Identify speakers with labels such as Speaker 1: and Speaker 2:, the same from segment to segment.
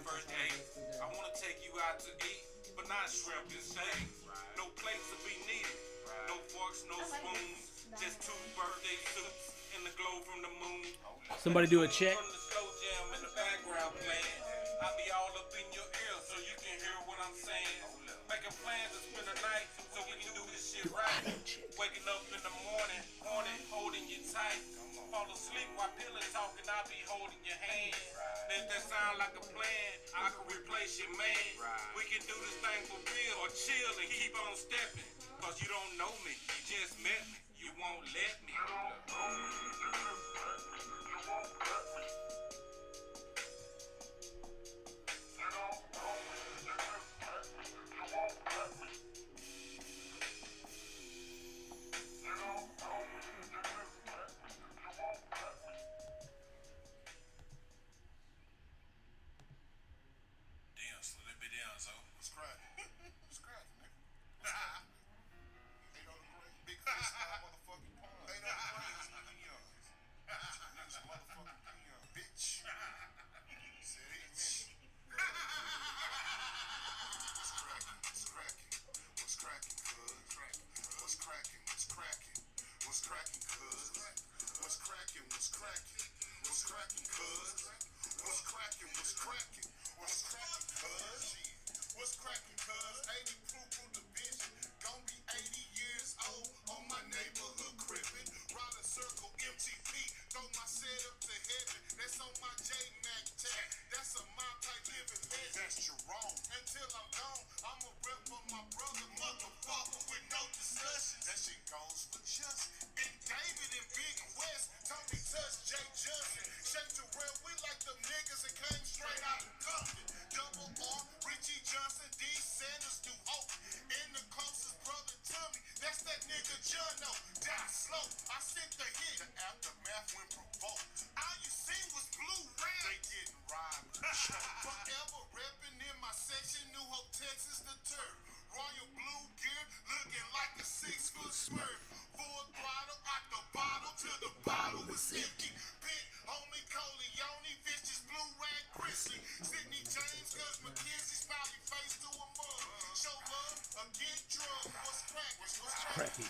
Speaker 1: first date. I wanna take you out to eat, but not shrimp and steak. No plates to be needed, no forks, no spoons, just 2 birthday suits in the glow from the moon.
Speaker 2: Somebody do a check.
Speaker 1: From the slow jam in the background playing. I'll be all up in your ear so you can hear what I'm saying. Making plans to spend the night so we can do this shit right. Waking up in the morning, horny, holding you tight. Fall asleep while pillow talking, I'll be holding your hand. If that sound like a plan, I can replace your man. We can do this thing for real or chill and keep on stepping. Cause you don't know me, you just met me. You won't let me.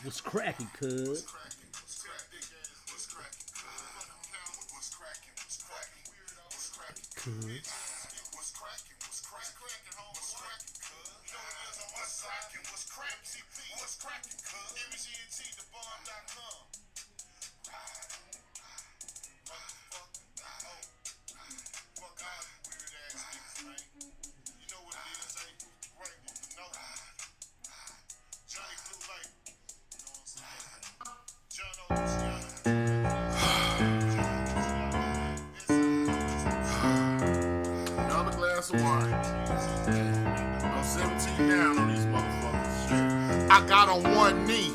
Speaker 2: What's cracking, cuz?
Speaker 3: I got on one knee,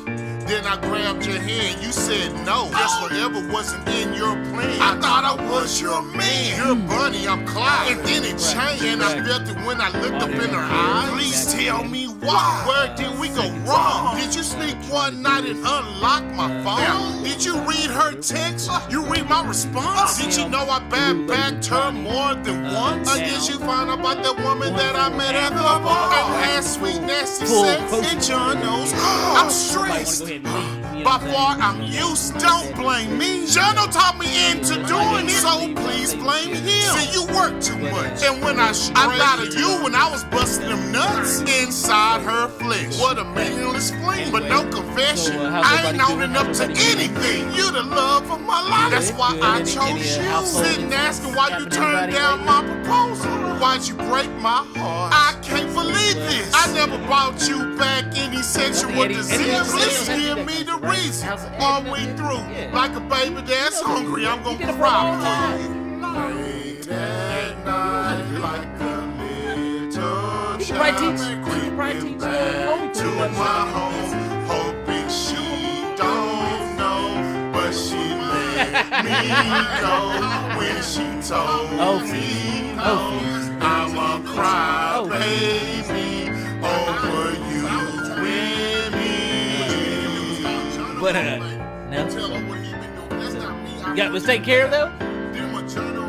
Speaker 3: then I grabbed your hand. You said no. Guess whatever wasn't in your plan. I thought I was your man. You're Bunny, I'm Clyde. And then it changed, and I felt it when I looked up in her eyes. Please tell me why. Where did we go wrong? Did you sneak one night and unlock my phone? Did you read her text? You read my response? Did you know I backed her more than once? Or did you find out about the woman that I met at the bar and had sweet nasty sex? And John knows I'm stressed. By far I'm used. Don't blame me. Jono taught me into doing it, so please blame him. See, you work too much. And when I thought of you when I was busting them nuts inside her flesh. What a meaningless fling, but no confession. I ain't owning up to anything. You the love of my life. That's why I chose you. Sitting asking why you turned down my proposal. Why'd you break my heart? I can't believe this. I never brought you back any sexual disease. Please give me the reason. Are we through? Like a baby that's hungry, I'm gonna cry for you. Late at night, like a little child, creeping back to my home, hoping she don't know, but she let me go when she told me no. I'm a cry baby over you winning.
Speaker 2: But no. You got was taken care of though?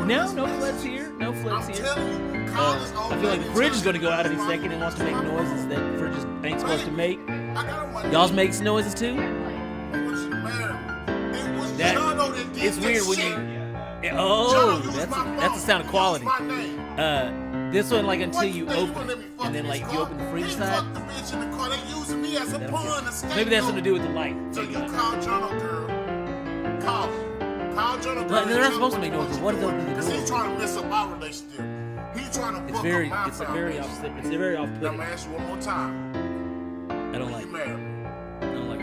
Speaker 2: No flips here. No flips here. I feel like the fridge is gonna go out any second and wants to make noises that the fridge ain't supposed to make. Y'all's makes noises too? It's weird when you. Oh, that's the sound of quality. This one, like, until you open it, and then, like, you open the fridge side. Maybe that's something to do with the light.
Speaker 3: So you call Jono, girl. Call him. Call Jono, girl.
Speaker 2: They're not supposed to make noises. What is opening the
Speaker 3: Because
Speaker 2: door?
Speaker 3: he's trying to mess up our relationship. He's trying to fuck up my
Speaker 2: It's a very
Speaker 3: foundation. I'm
Speaker 2: off-putting.
Speaker 3: gonna ask you one more time.
Speaker 2: I don't like
Speaker 3: You
Speaker 2: it.
Speaker 3: married?
Speaker 2: I don't like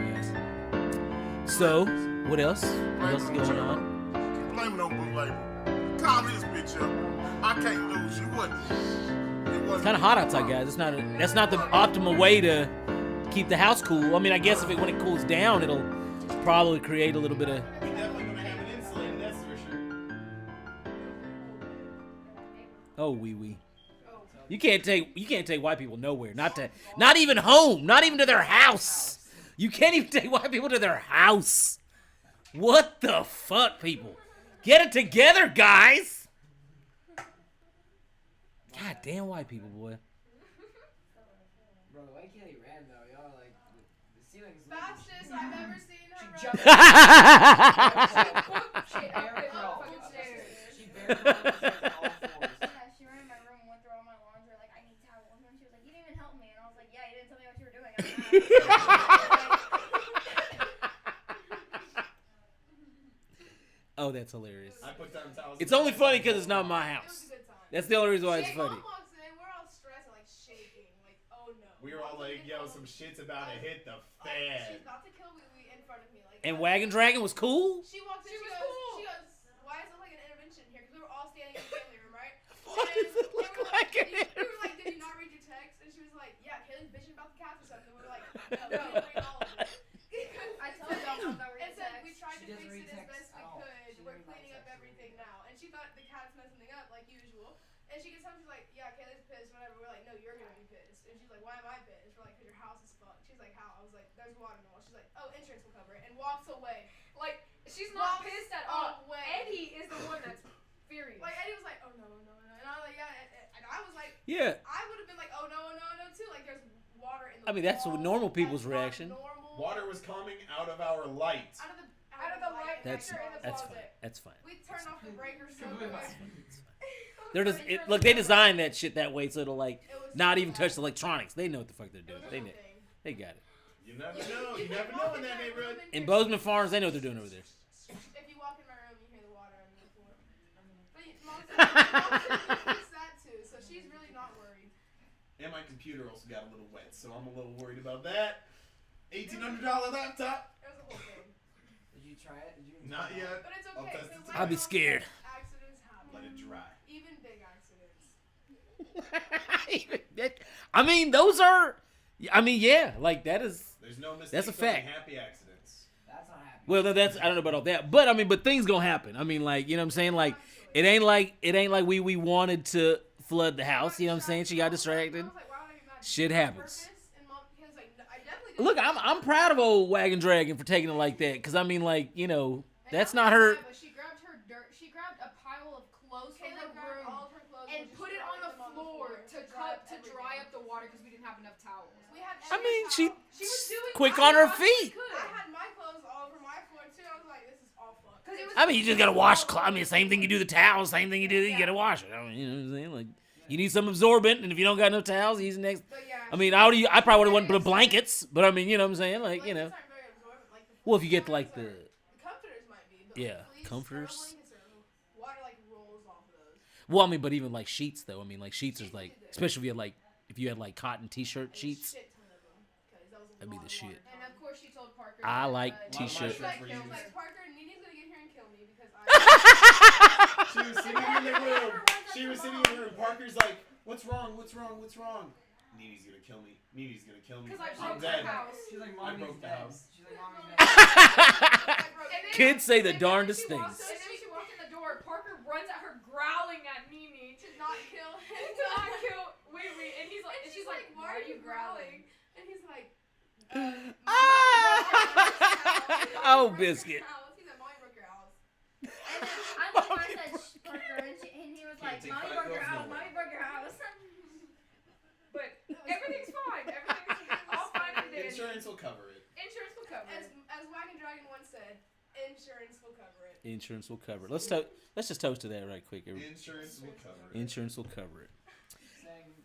Speaker 2: this. So, what else? What else is going on?
Speaker 3: Blame it on Blue Label. Call this bitch up. I can't lose. You wouldn't.
Speaker 2: It's kind of hot outside, guys. That's not the optimal way to keep the house cool. I mean, I guess when it cools down, it'll probably create a little bit of.
Speaker 4: We're definitely gonna have it insulated, that's for sure.
Speaker 2: Oh, wee. You can't take white people nowhere. Not even home. Not even to their house. You can't even take white people to their house. What the fuck, people? Get it together, guys. God damn white people, boy.
Speaker 5: Bro, the way Kelly ran though, y'all like the ceiling's
Speaker 6: Fastest I've ever seen her run.
Speaker 5: jumped.
Speaker 6: She barely crawled.
Speaker 5: She barely crawled all fours.
Speaker 7: Yeah, she ran in my room and went through all my laundry, like, I need towels. And she was like, you didn't even help me. And I was like, yeah, you didn't tell me what you were doing.
Speaker 2: Oh, that's hilarious.
Speaker 4: I put down towels.
Speaker 2: It's only funny because it's not my
Speaker 6: It was
Speaker 2: house.
Speaker 6: a good time.
Speaker 2: That's the only reason why it's
Speaker 6: Mom
Speaker 2: funny.
Speaker 6: walks in, we're all stressed and like shaking, like, oh no.
Speaker 4: We were all like, yo, some shit's about to hit the
Speaker 6: Like,
Speaker 4: fan.
Speaker 6: she's about to kill Wee Wee in front of me. Like,
Speaker 2: And Wagon Dragon was cool?
Speaker 6: She walks in,
Speaker 8: She
Speaker 6: she
Speaker 8: was
Speaker 6: goes,
Speaker 8: cool.
Speaker 6: why is it like an intervention here? Because we were all standing in the family room, right?
Speaker 2: Why does it look like an
Speaker 6: we were like, did you not read your text? And she was like, yeah, Kaylee's bitching about the cats or something. We were like, no, we didn't read all of it.
Speaker 7: I told y'all about
Speaker 6: And so we tried
Speaker 5: She
Speaker 6: to
Speaker 5: doesn't
Speaker 6: fix
Speaker 5: read
Speaker 6: it as
Speaker 5: text
Speaker 6: best we
Speaker 5: at all.
Speaker 6: could.
Speaker 5: She
Speaker 6: We're
Speaker 5: doesn't read
Speaker 6: cleaning up
Speaker 5: text.
Speaker 6: everything now. And she thought the cats messed something up, like usual. And she gets home, she's like, yeah, Kaylee's pissed, whatever. We're like, no, you're gonna be pissed. And she's like, why am I pissed? We're like, because your house is fucked. She's like, how? I was like, there's water in the wall. She's like, oh, insurance will cover it. And walks away.
Speaker 8: Like, she's not
Speaker 6: Walks
Speaker 8: pissed at all.
Speaker 6: away.
Speaker 8: Eddie is the one that's furious.
Speaker 6: Like, Eddie was like, oh, no. And I was like, yeah. And I was like,
Speaker 2: Yeah.
Speaker 6: I would have been like, oh, no, too. Like, there's water in the
Speaker 2: I mean, that's
Speaker 6: wall.
Speaker 2: normal people's
Speaker 6: That's not
Speaker 2: reaction.
Speaker 6: normal.
Speaker 4: Water was coming out of our light.
Speaker 6: Out of the light.
Speaker 2: That's
Speaker 6: Picture in the
Speaker 2: fine.
Speaker 6: closet.
Speaker 2: That's fine.
Speaker 6: We turned off the breaker so quick.
Speaker 2: Look, they designed that shit that way so it'll like
Speaker 6: It was
Speaker 2: not
Speaker 6: so
Speaker 2: even
Speaker 6: bad.
Speaker 2: touch the electronics. They know what the fuck they're
Speaker 6: It
Speaker 2: doing.
Speaker 6: was
Speaker 2: They
Speaker 6: a
Speaker 2: know.
Speaker 6: whole thing.
Speaker 2: They got it.
Speaker 4: You never know. You never know in that neighborhood.
Speaker 2: In Bozeman Farms, they know what they're doing over there.
Speaker 6: If you walk in my room, you hear the water on the floor. But Mom said fix that too, so she's really not worried.
Speaker 4: And my computer also got a little wet, so I'm a little worried about that. $1,800 laptop.
Speaker 6: It was a whole thing.
Speaker 5: Did you try it? Did you?
Speaker 4: Not yet.
Speaker 6: But it's
Speaker 4: I'll
Speaker 6: okay.
Speaker 4: test it
Speaker 6: so
Speaker 4: tonight.
Speaker 2: I'd be scared.
Speaker 6: Accidents happen.
Speaker 4: Let it dry.
Speaker 6: Even big accidents.
Speaker 2: I mean, those are. I mean, yeah, like that is.
Speaker 4: There's no mistakes.
Speaker 2: That's a fact.
Speaker 4: Only happy accidents.
Speaker 5: That's not happy.
Speaker 2: Well, no, that's I don't know about all that, but I mean, but things gonna happen. I mean, like you know what I'm saying. Like it ain't like we wanted to flood the house. You know what I'm saying? She got distracted.
Speaker 6: I was like, why would I get mad?
Speaker 2: Shit happens.
Speaker 6: Purpose? And Mom, he was like, no, I definitely didn't.
Speaker 2: Look, I'm proud of old Wagon Dragon for taking it like that, because I mean, like you know,
Speaker 6: And
Speaker 2: that's
Speaker 6: not
Speaker 2: not her.
Speaker 6: only that, but she grabbed her dirt. She grabbed a pile of clothes from
Speaker 8: Kayla
Speaker 6: her
Speaker 8: grabbed
Speaker 6: room
Speaker 8: all of her clothes
Speaker 6: and
Speaker 8: and
Speaker 6: put it on the floor
Speaker 8: to dry up the water because we didn't have enough towels.
Speaker 6: We had
Speaker 2: I mean, she
Speaker 6: She was doing
Speaker 2: quick
Speaker 6: I
Speaker 2: on her
Speaker 6: was-
Speaker 2: feet.
Speaker 6: I had my clothes all over my floor too. I was like, this is all fucked.
Speaker 8: 'Cause it was-
Speaker 2: I mean, you just gotta wash. I mean, same thing you do the towels. Same thing you do. You gotta wash it. I mean, you know what I'm saying? Like, you need some absorbent, and if you don't got no towels, use the next.
Speaker 6: But yeah,
Speaker 2: I mean, I probably would have wanted to put blankets, but I mean, you know what I'm saying? Like, you know.
Speaker 6: blankets aren't very absorbent, like the
Speaker 2: Well, if you get
Speaker 6: fleece
Speaker 2: like
Speaker 6: are-
Speaker 2: the.
Speaker 6: comforters might be, but
Speaker 2: Yeah,
Speaker 6: like fleece,
Speaker 2: comforters.
Speaker 6: blankets are- water like rolls off of those.
Speaker 2: Well, I mean, but even like sheets though. I mean, like sheets is like, especially if you had like cotton T-shirt sheets.
Speaker 6: Shit ton of them, 'cause that was a
Speaker 2: That'd be
Speaker 6: lot
Speaker 2: the
Speaker 6: of
Speaker 2: shit.
Speaker 6: water.
Speaker 8: And of course, she told Parker.
Speaker 2: I
Speaker 8: that,
Speaker 2: like
Speaker 4: My
Speaker 2: T-shirt.
Speaker 6: She's like,
Speaker 4: were
Speaker 6: she was
Speaker 4: used.
Speaker 6: like, Parker, Nini's gonna get here and kill me because I.
Speaker 4: She was sitting in the room. She was sitting in the room. Parker's like, what's wrong? What's wrong? What's wrong? Nini's gonna kill me. Nini's gonna kill me.
Speaker 8: Because I
Speaker 4: I'm
Speaker 8: broke
Speaker 4: dead.
Speaker 8: her house.
Speaker 5: She's like,
Speaker 4: I
Speaker 5: mommy's
Speaker 4: broke the
Speaker 5: dead.
Speaker 4: house.
Speaker 5: She's like, mommy's dead.
Speaker 8: And then-
Speaker 2: Kids say the
Speaker 8: and then
Speaker 2: darndest
Speaker 8: she walks-
Speaker 2: things.
Speaker 8: And then she walked in the door. Parker runs at her, growling at Nini
Speaker 6: To not kill him.
Speaker 8: to not kill Wee Wee. And he's like,
Speaker 6: And
Speaker 8: and she's like,
Speaker 6: why are you growling? And he's like,
Speaker 2: Oh, biscuit.
Speaker 6: He's like, Mommy broke your house.
Speaker 7: And then I said, Parker, and he was like,
Speaker 4: take
Speaker 7: Mommy
Speaker 4: five
Speaker 7: broke your
Speaker 4: girls
Speaker 7: house,
Speaker 4: nowhere.
Speaker 7: Mommy broke your house.
Speaker 4: Insurance will cover it.
Speaker 8: Insurance will cover
Speaker 6: As
Speaker 8: it.
Speaker 6: Wagon Dragon once said, insurance will cover it.
Speaker 2: Insurance will cover it. Let's just toast to that right quick.
Speaker 4: Insurance will cover it.
Speaker 2: Insurance will cover it.
Speaker 5: Saying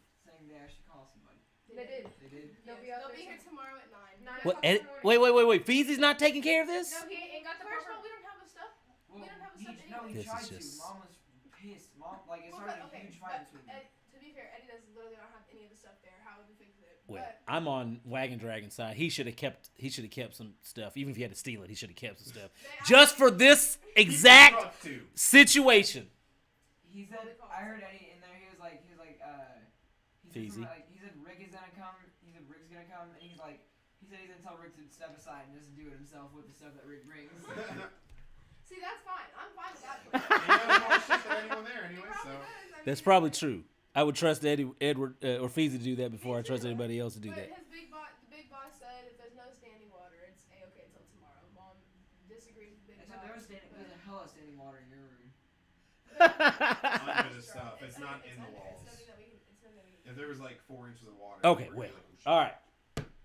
Speaker 5: they actually call somebody.
Speaker 8: They did.
Speaker 5: They did.
Speaker 8: They'll be
Speaker 6: They'll be here tomorrow at 9.
Speaker 8: 9
Speaker 2: What?
Speaker 8: o'clock in the
Speaker 2: Wait,
Speaker 8: morning.
Speaker 2: wait. Feezy's not taking care of this?
Speaker 6: No,
Speaker 8: He ain't got the
Speaker 6: First of
Speaker 8: proper.
Speaker 6: all, we don't have the stuff.
Speaker 5: Well,
Speaker 6: We don't have
Speaker 5: he,
Speaker 6: stuff
Speaker 5: no, he
Speaker 2: This is
Speaker 5: tried to.
Speaker 2: just-
Speaker 5: Mom was pissed. Mom, like, it
Speaker 6: Well,
Speaker 5: started
Speaker 6: but,
Speaker 5: a huge fight between them.
Speaker 6: To be fair, Eddie does literally not have any of the stuff there. How would we fix it?
Speaker 2: Well,
Speaker 6: But
Speaker 2: I'm on Wagon Dragon's side. He should have kept some stuff. Even if he had to steal it, he should have kept some stuff. Just for this exact
Speaker 4: Truck too.
Speaker 2: situation.
Speaker 5: He said, I heard Eddie in there. He was like, he said
Speaker 2: Feezy.
Speaker 5: something like, he said Rick is gonna come. He said Rick's gonna come, and he said he's gonna tell Rick to step aside and just do it himself with the stuff that Rick brings.
Speaker 6: see, that's fine. I'm fine with that.
Speaker 4: He knows more shit than anyone there
Speaker 6: He
Speaker 4: anyway,
Speaker 6: probably
Speaker 4: so.
Speaker 6: does. I mean,
Speaker 2: That's probably true. I would trust Edward or Feezy to do that before I trust anybody else to do
Speaker 6: But
Speaker 2: that.
Speaker 6: his the big boss said if there's no standing water, it's a-okay until tomorrow. Mom disagrees with big
Speaker 5: Except
Speaker 6: boss.
Speaker 5: there's a hell of standing water in your room.
Speaker 4: Under the stuff. It's not in the walls.
Speaker 6: It's something that we can.
Speaker 4: If there was like 4 inches of water.
Speaker 2: Okay,
Speaker 4: we're
Speaker 2: well,
Speaker 4: good.
Speaker 2: all right.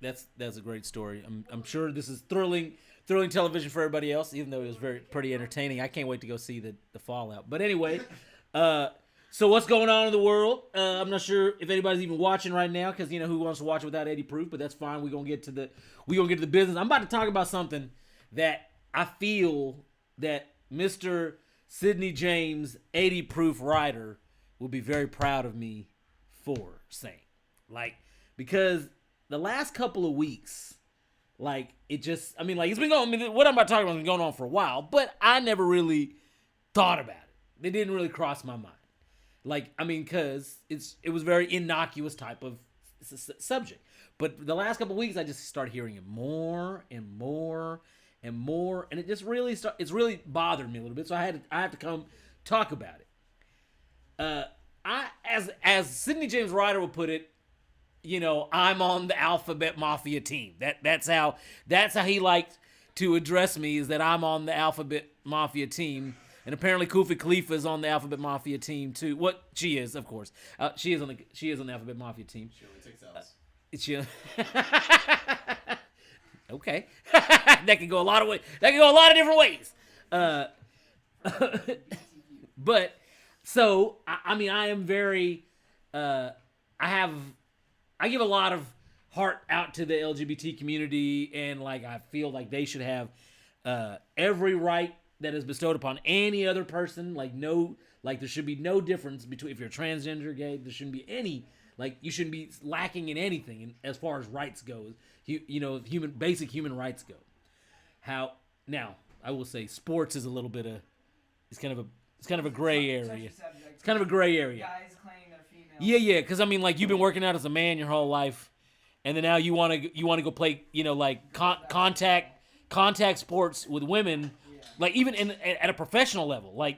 Speaker 2: That's a great story. I'm sure this is thrilling television for everybody else, even though it was pretty entertaining. I can't wait to go see the fallout. But anyway, so what's going on in the world? I'm not sure if anybody's even watching right now, because you know who wants to watch it without Eddie Proof, but that's fine. We're gonna get to the business. I'm about to talk about something that I feel that Mr. Sidney James, 80 Proof writer, will be very proud of me for saying. Because the last couple of weeks, it's been going, what I'm about to talk about has been going on for a while, but I never really thought about it. It didn't really cross my mind. Because it was very innocuous type of subject. But the last couple of weeks, I just started hearing it more and more and more, and it just really it's really bothered me a little bit. So I have to come talk about it. As Sidney James Ryder would put it, I'm on the Alphabet Mafia team. That's how he liked to address me, is that I'm on the Alphabet Mafia team. And apparently Kufi Khalifa is on the Alphabet Mafia team too. What she is, of course. She is on the Alphabet Mafia team.
Speaker 4: She only takes L's.
Speaker 2: Okay. That could go a lot of ways. That could go a lot of different ways. But so I am very I give a lot of heart out to the LGBT community, and I feel like they should have every right that is bestowed upon any other person. There should be no difference between, if you're transgender, gay, there shouldn't be any, you shouldn't be lacking in anything as far as rights goes. Basic human rights go. Now, I will say sports is a little bit of, it's kind of a gray area. It's kind of a gray area.
Speaker 5: Guys claiming they're female.
Speaker 2: Yeah, because you've been working out as a man your whole life, and then now you want to go play, contact sports with women, even at a professional level. Men.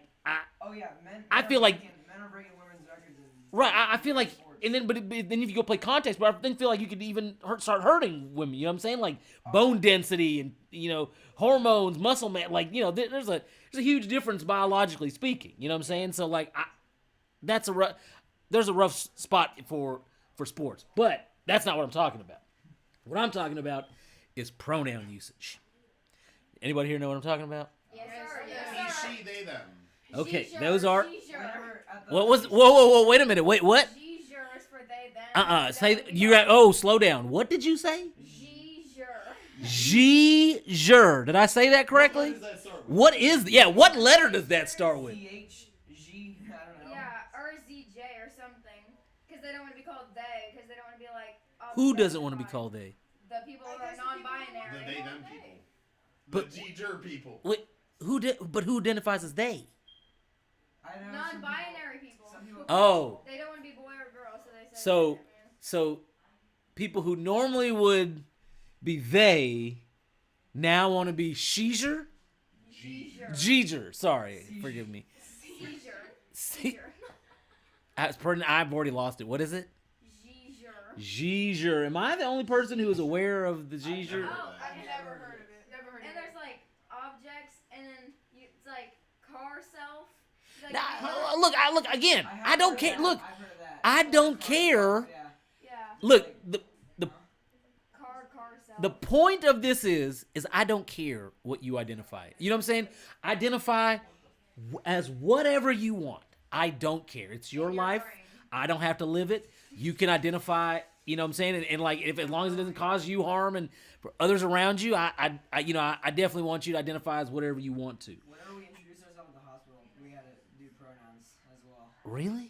Speaker 2: I feel like
Speaker 5: men are breaking women's records.
Speaker 2: Right, I feel like, and then then if you go play contact sport, I then feel like you could even start hurting women. You know what I'm saying? Bone density and hormones, muscle mass. There's a huge difference biologically speaking. You know what I'm saying? So there's a rough spot for sports, but that's not what I'm talking about. What I'm talking about is pronoun usage. Anybody here know what I'm talking about?
Speaker 7: Yes, sir.
Speaker 6: Yes,
Speaker 7: Yes,
Speaker 6: sir.
Speaker 7: sir.
Speaker 4: She, they, them.
Speaker 2: Okay,
Speaker 7: She-sure,
Speaker 2: those are.
Speaker 7: she-sure.
Speaker 2: What was? Whoa! Wait a minute. Wait, what?
Speaker 7: She-sure is for they, them.
Speaker 2: Say you got. Oh, slow down. What did you say?
Speaker 7: She-sure.
Speaker 2: G-jure. Did I say that correctly?
Speaker 4: What does that start with?
Speaker 2: What is? Yeah. What letter does that start with?
Speaker 5: CHG, I don't know.
Speaker 7: Yeah, or ZJ or something. Because they don't want to be called they, because they don't want to be
Speaker 2: Who doesn't want to be called they?
Speaker 7: The people who are non-binary.
Speaker 4: The they, them people.
Speaker 2: But-
Speaker 4: The G-Jer people.
Speaker 2: Wait. But who identifies as they?
Speaker 5: I know
Speaker 7: Non-binary people.
Speaker 5: Some people.
Speaker 2: Oh.
Speaker 7: They don't want to be boy or girl, so they say.
Speaker 2: So-
Speaker 7: they.
Speaker 2: So, people who normally would be they now want to be she'jer?
Speaker 7: Seizure.
Speaker 2: G-jure. Sorry. Forgive me.
Speaker 7: Seizure.
Speaker 2: I've already lost it. What is it?
Speaker 7: Seizure.
Speaker 2: G-jure. Am I the only person who is aware of the G-jure?
Speaker 7: Oh,
Speaker 6: I've never heard of it. Never heard
Speaker 7: And
Speaker 6: of
Speaker 7: there's
Speaker 6: it.
Speaker 7: objects, and then it's car self.
Speaker 2: Nah, look, again, I don't care. Look,
Speaker 5: I've heard of that.
Speaker 2: I don't care.
Speaker 5: Yeah.
Speaker 7: Yeah.
Speaker 2: Look, the
Speaker 7: Car self.
Speaker 2: the point of this is I don't care what you identify. You know what I'm saying? Identify as whatever you want. I don't care. It's your life. I don't have to live it. You can identify, you know what I'm saying? And like, if as long as it doesn't cause you harm and for others around you, I definitely want you to identify as whatever you want to.
Speaker 5: Whenever we introduced ourselves at the hospital, we had to do pronouns as well.
Speaker 2: Really?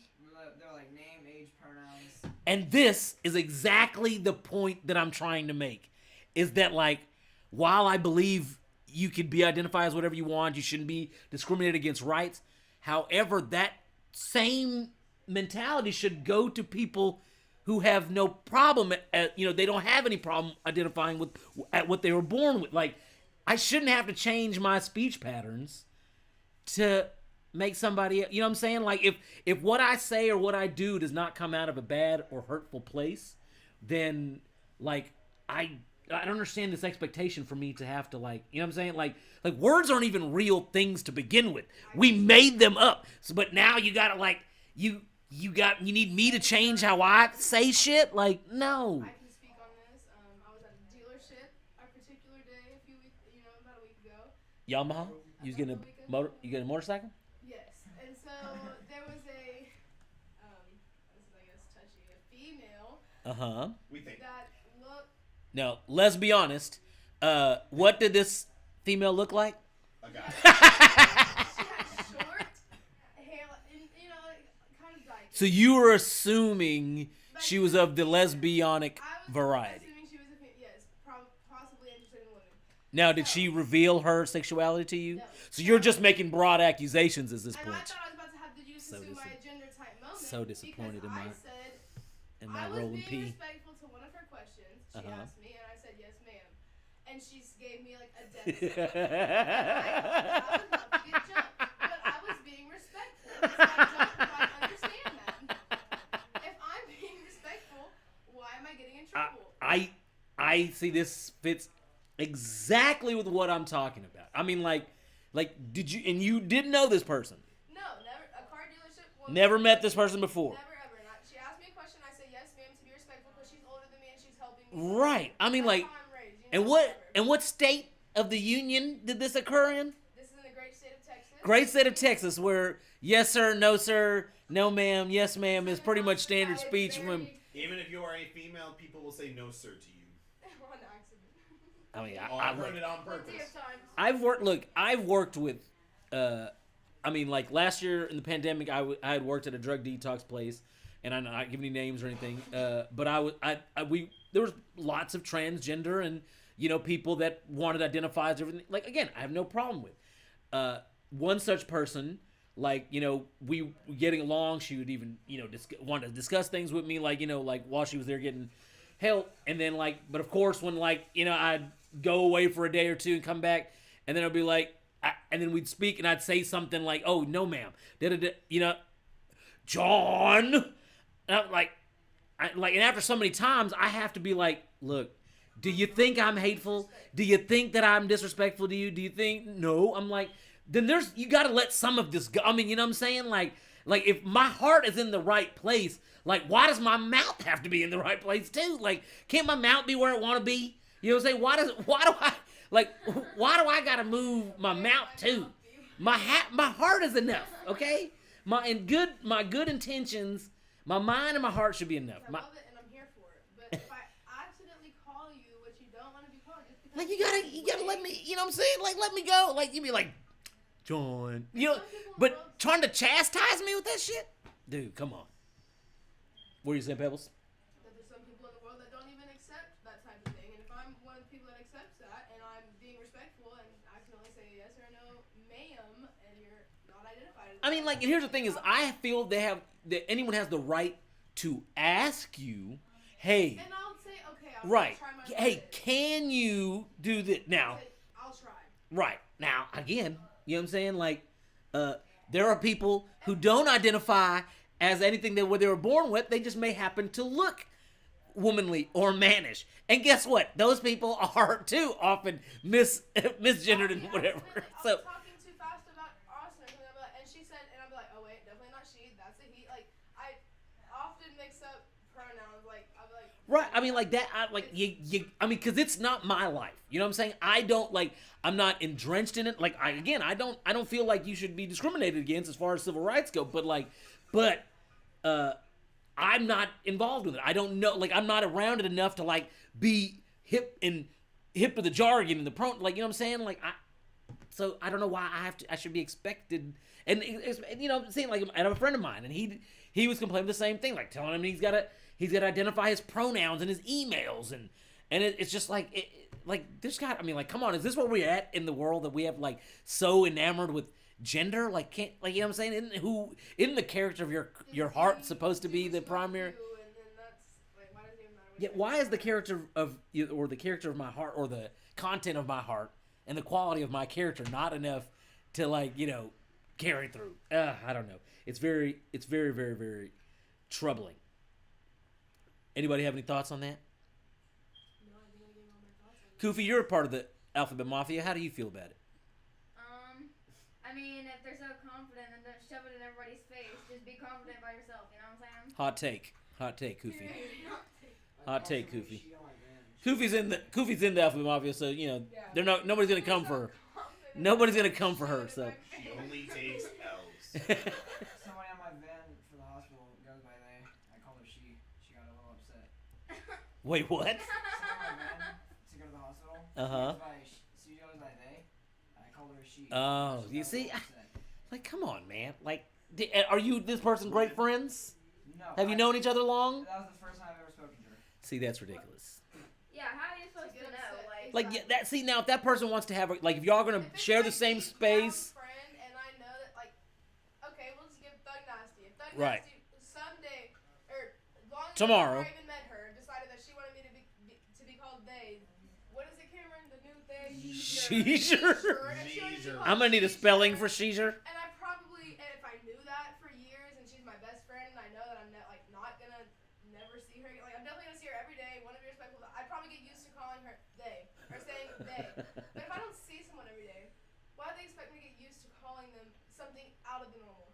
Speaker 5: They're like name, age, pronouns.
Speaker 2: And this is exactly the point that I'm trying to make. Is that like, while I believe you can be identified as whatever you want, you shouldn't be discriminated against rights. However, that same mentality should go to people who have no problem they don't have any problem identifying with at what they were born with. Like, I shouldn't have to change my speech patterns to make somebody, you know what I'm saying? Like, if what I say or what I do does not come out of a bad or hurtful place, then like I don't understand this expectation for me to have to, like, you know what I'm saying? Like words aren't even real things to begin with. We made them up. So, but now you gotta, like, you need me to change how I say shit? Like, no.
Speaker 6: I can speak on this. I was at a dealership a particular day about a week ago.
Speaker 2: Yamaha? You was getting you getting a motorcycle?
Speaker 6: Yes. And so there was a this is, I guess, touchy, a female
Speaker 2: Uh-huh.
Speaker 4: We think.
Speaker 6: that looked
Speaker 2: Now, let's be honest. What did this female look like?
Speaker 4: A guy.
Speaker 6: she had short hair, and, kind of dyke.
Speaker 2: So you were assuming she was of the lesbianic
Speaker 6: I was
Speaker 2: variety.
Speaker 6: assuming she was possibly interested in women.
Speaker 2: Now, did she reveal her sexuality to you?
Speaker 6: No.
Speaker 2: So you're just making broad accusations at this
Speaker 6: And I
Speaker 2: point.
Speaker 6: thought I was about to have to use
Speaker 2: So
Speaker 6: assume my
Speaker 2: dis-
Speaker 6: gender type moment.
Speaker 2: so disappointed in
Speaker 6: because
Speaker 2: my-
Speaker 6: I said
Speaker 2: And
Speaker 6: I
Speaker 2: my
Speaker 6: was
Speaker 2: rolling
Speaker 6: being
Speaker 2: P.
Speaker 6: respectful to one of her questions. She
Speaker 2: Uh-huh.
Speaker 6: asked me, and I said yes, ma'am. And she gave me like a death stare. I was about to get jumped, but I was being respectful. So I understand that. If I'm being respectful, why am I getting in trouble?
Speaker 2: I see this fits exactly with what I'm talking about. I mean, like, you didn't know this person?
Speaker 6: No, never. A car dealership. Well,
Speaker 2: Never met this person before?
Speaker 6: Never ever. She asked me a question. I said yes, ma'am, to be respectful because she's older than me and she's helping me.
Speaker 2: Right. I mean,
Speaker 6: That's
Speaker 2: like,
Speaker 6: how I'm raised,
Speaker 2: and what state of the union did this occur in?
Speaker 6: This is in the great state of Texas.
Speaker 2: Great state of Texas, where yes sir, no sir, no ma'am, yes ma'am is pretty much standard speech from.
Speaker 4: Even if you are a female, people will say no, sir, to you.
Speaker 6: On accident.
Speaker 2: I mean,
Speaker 4: I've heard it on purpose.
Speaker 2: I've worked with, I mean, like last year in the pandemic, I had worked at a drug detox place, and I'm not giving any names or anything, but there was lots of transgender and, people that wanted to identify as everything. Like, again, I have no problem with. One such person, like, we were getting along, she would even, want to discuss things with me, like, like while she was there getting help, and then, like, but of course, when, like, I'd go away for a day or two and come back, and then I'd be like, and then we'd speak, and I'd say something like, "Oh, no, ma'am," John, and I'm like, and after so many times, I have to be like, "Look, do you think I'm hateful? Do you think that I'm disrespectful to you? Do you think no?" I'm like, then you got to let some of this go. I mean, you know what I'm saying? Like if my heart is in the right place, like, why does my mouth have to be in the right place too? Like, can't my mouth be where it want to be? You know what I'm saying? Why do I gotta move my mouth too? My heart is enough, okay? My good intentions, my mind and my heart should be enough.
Speaker 6: I love it and I'm here for it. But if I accidentally call you what you don't want to be called, just because
Speaker 2: Like, you gotta let me, you know what I'm saying? Like, let me go. Like, you be like, John, but trying to chastise me with that shit, dude, come on. What are you saying, Pebbles?
Speaker 6: that there's some people in the world that don't even accept that type of thing. And if I'm one of the people that accepts that and I'm being respectful and I can only say yes or no, ma'am, and you're not identified as
Speaker 2: I mean, like, and here's the thing is, I feel that anyone has the right to ask you, hey,
Speaker 6: and I'll say, okay, I'll
Speaker 2: right,
Speaker 6: try my
Speaker 2: hey,
Speaker 6: best.
Speaker 2: can you do this now?
Speaker 6: I'll try.
Speaker 2: Right. Now, again, you know what I'm saying? Like, there are people who don't identify as anything that what they were born with. They just may happen to look womanly or mannish. And guess what? Those people are too often misgendered and whatever.
Speaker 6: I
Speaker 2: So
Speaker 6: was talking too fast about Austin or something, and she said, and I'm like, oh wait, definitely not she. That's a he. Like, I often mix up pronouns. Like, I'm like,
Speaker 2: Right. I mean, like that. I mean, because it's not my life. You know what I'm saying? I don't like. I'm not drenched in it. Like, I don't feel like you should be discriminated against as far as civil rights go. But I'm not involved with it. I don't know. Like, I'm not around it enough to like be hip to the jargon and the like. You know what I'm saying? Like, so I don't know why I should be expected. And you know, seeing like I have a friend of mine, and he was complaining the same thing, like telling him he's got to identify his pronouns in his emails, and it's just like this guy. I mean, like, come on, is this where we're at in the world that we have like so enamored with gender? Like, can't like, you know what I'm saying? Isn't the character of your heart supposed to be the primary? Yeah, why is the character of or the character of my heart or the content of my heart and the quality of my character not enough to like, you know, carry through? I don't know. It's very, very, very troubling. Anybody have any thoughts on that?
Speaker 6: No, I think I gave all my thoughts on it.
Speaker 2: Koofy, you're a part of the Alphabet Mafia. How do you feel about it?
Speaker 7: I mean, if they're so confident, then don't shove it in everybody's face. Just be confident by yourself. You know what I'm saying?
Speaker 2: Hot take, Koofy. Hot take, Koofy.
Speaker 5: She on my van.
Speaker 2: Koofy's in the Alphabet Mafia, so you know nobody's gonna come for her. Nobody's gonna come for her. So.
Speaker 4: She only takes L's.
Speaker 5: Somebody on my van for the hospital goes by they. I called her she. She got a little upset.
Speaker 2: Wait, what?
Speaker 5: Someone on my van to go to the hospital.
Speaker 2: Uh-huh.
Speaker 5: She goes by they. I called her she.
Speaker 2: Oh,
Speaker 5: She
Speaker 2: you
Speaker 5: got a
Speaker 2: see,
Speaker 5: little upset.
Speaker 2: like, come on, man. Like, are you this person great friends?
Speaker 5: No.
Speaker 2: Have you known each other long?
Speaker 5: That was the first time I've ever spoken to her.
Speaker 2: See, that's ridiculous.
Speaker 7: Yeah, how are you supposed to know?
Speaker 2: Like, yeah, that. See, now if that person wants to have, like, if y'all gonna
Speaker 6: If it's
Speaker 2: share the
Speaker 6: like
Speaker 2: same
Speaker 6: deep
Speaker 2: space,
Speaker 6: down friend, and I know that, like, okay, we'll just give Thug Nasty. If Thug
Speaker 2: Right.
Speaker 6: Nasty someday, or long
Speaker 2: Tomorrow.
Speaker 6: before I even met her, decided that she wanted me to be called they. What is it, Cameron? The new they?
Speaker 2: Sheezer.
Speaker 6: And she wanted to be called
Speaker 2: I'm gonna need a spelling for
Speaker 6: Sheezer.
Speaker 2: seizure.
Speaker 6: And I probably, and if I knew that for years, and she's my best friend, and I know that I'm not gonna never see her. Like, I'm definitely gonna see her every day. Want to be respectful. I'd probably get used to calling her they or saying they. But if I don't see someone every day, why do they expect me to get used to calling them something out of the normal?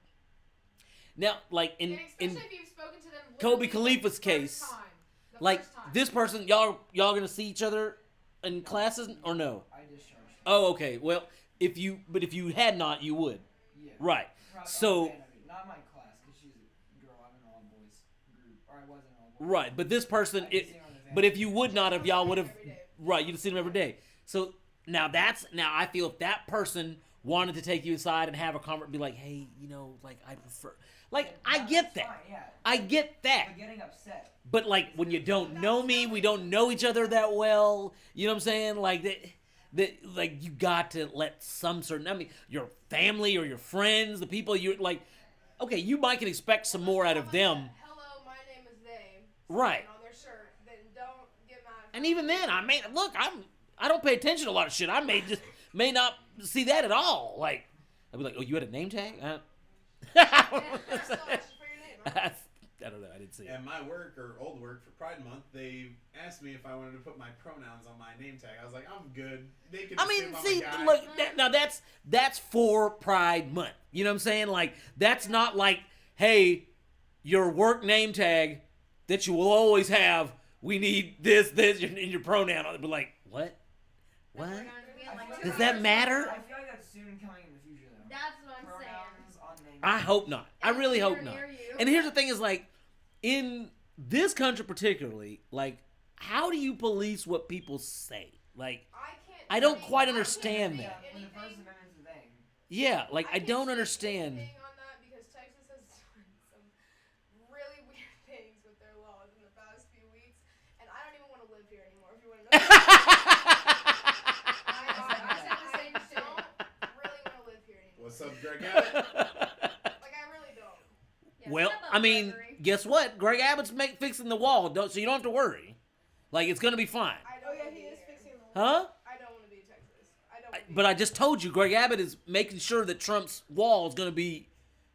Speaker 2: Now, like
Speaker 8: And
Speaker 2: in
Speaker 8: especially if you've spoken to them.
Speaker 2: Kobe
Speaker 8: literally
Speaker 2: Khalifa's
Speaker 8: the first
Speaker 2: case,
Speaker 8: time. The
Speaker 2: like
Speaker 8: first time.
Speaker 2: this person, y'all gonna see each other in classes or no?
Speaker 5: I discharged her.
Speaker 2: Oh, okay. Well, if you had not, you would.
Speaker 5: Yeah.
Speaker 2: Right.
Speaker 5: Probably
Speaker 2: So-
Speaker 5: on the van, not my class, because she's a girl. I'm in an all boys group, or I was in an all boys.
Speaker 2: Right, but this person,
Speaker 5: I can see her on the van.
Speaker 2: but if you would not have, y'all would have.
Speaker 6: Every day.
Speaker 2: Right, you'd have seen them every day. So now I feel if that person wanted to take you aside and have a conversation, be like, hey, you know, like I prefer, like I get
Speaker 5: That's
Speaker 2: that,
Speaker 5: fine, yeah.
Speaker 2: I get that.
Speaker 5: But getting upset.
Speaker 2: But like when you don't know me, we don't know each other that well. You know what I'm saying? Like that like you got to let some certain. I mean, your family or your friends, the people you're like. Okay, you might can expect some more out of them.
Speaker 6: Hello, my name is they.
Speaker 2: Right.
Speaker 6: On their shirt, then don't get mad.
Speaker 2: And even then, I don't pay attention to a lot of shit. I may not see that at all. Like, I'd be like, oh, you had a name tag? I
Speaker 6: For your name, right?
Speaker 2: I don't know. I didn't see it.
Speaker 4: At my work or old work for Pride Month, they asked me if I wanted to put my pronouns on my name tag. I was like, I'm good. They can.
Speaker 2: I mean,
Speaker 4: assume I'm
Speaker 2: see,
Speaker 4: a guy.
Speaker 2: look, now that's for Pride Month. You know what I'm saying? Like, that's not like, hey, your work name tag that you will always have. We need this, in your pronoun on it. But like, what? What?
Speaker 7: We're going to be in, like,
Speaker 2: Does
Speaker 7: 2
Speaker 2: that
Speaker 7: hours.
Speaker 2: matter?
Speaker 5: I feel like that's soon coming in the future, though.
Speaker 7: That's what I'm saying.
Speaker 5: Pronouns on name.
Speaker 2: I hope not. I really hope
Speaker 7: Near
Speaker 2: not.
Speaker 7: you.
Speaker 2: And here's the thing: is like, in this country particularly, like, how do you police what people say? Like, I don't quite understand that.
Speaker 5: When the First Amendment's a thing.
Speaker 2: Yeah, like I
Speaker 6: can't
Speaker 2: don't
Speaker 6: say
Speaker 2: understand.
Speaker 6: anything on that because Texas has done some really weird things with their laws in the past few weeks, and I don't even want to live here anymore. If you want to know, I said the same thing. I don't really want to live here anymore.
Speaker 4: What's up, Greg Abbott?
Speaker 6: Like, I really don't.
Speaker 7: Yeah,
Speaker 2: Well,
Speaker 7: step up,
Speaker 2: I mean,
Speaker 7: Gregory.
Speaker 2: guess what? Greg Abbott's fixing the wall, so you don't have to worry. Like, it's gonna be fine,
Speaker 6: I don't.
Speaker 8: Oh,
Speaker 6: wanna be here.
Speaker 2: huh?
Speaker 6: I don't want to be in Texas. I don't. wanna be
Speaker 2: But I just told you, Greg Abbott is making sure that Trump's wall is gonna be